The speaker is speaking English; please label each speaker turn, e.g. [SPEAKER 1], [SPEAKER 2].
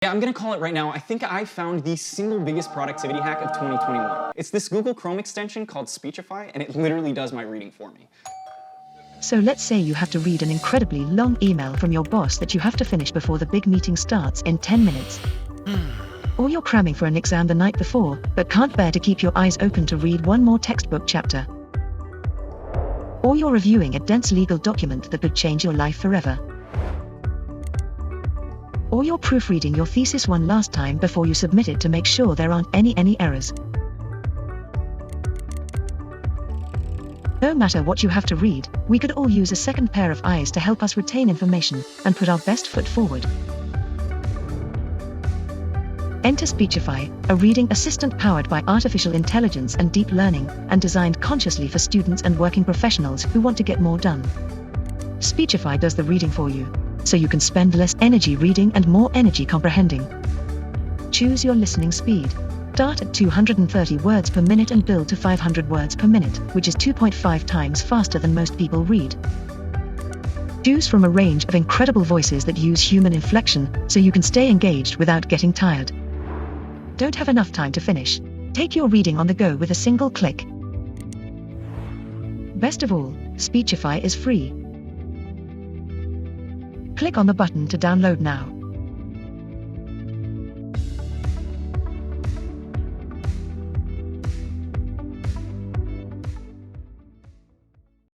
[SPEAKER 1] Yeah, I'm gonna call it right now. I think I found the single biggest productivity hack of 2021. It's this Google Chrome extension called Speechify, and it literally does my reading for me.
[SPEAKER 2] So let's say you have to read an incredibly long email from your boss that you have to finish before the big meeting starts in 10 minutes. Or you're cramming for an exam the night before, but can't bear to keep your eyes open to read one more textbook chapter. Or you're reviewing a dense legal document that could change your life forever. Or you're proofreading your thesis one last time before you submit it to make sure there aren't any errors. No matter what you have to read, we could all use a second pair of eyes to help us retain information and put our best foot forward. Enter Speechify, a reading assistant powered by artificial intelligence and deep learning, and designed consciously for students and working professionals who want to get more done. Speechify does the reading for you, so you can spend less energy reading and more energy comprehending. Choose your listening speed. Start at 230 words per minute and build to 500 words per minute, which is 2.5 times faster than most people read. Choose from a range of incredible voices that use human inflection, so you can stay engaged without getting tired. Don't have enough time to finish? Take your reading on the go with a single click. Best of all, Speechify is free. Click on the button to download now.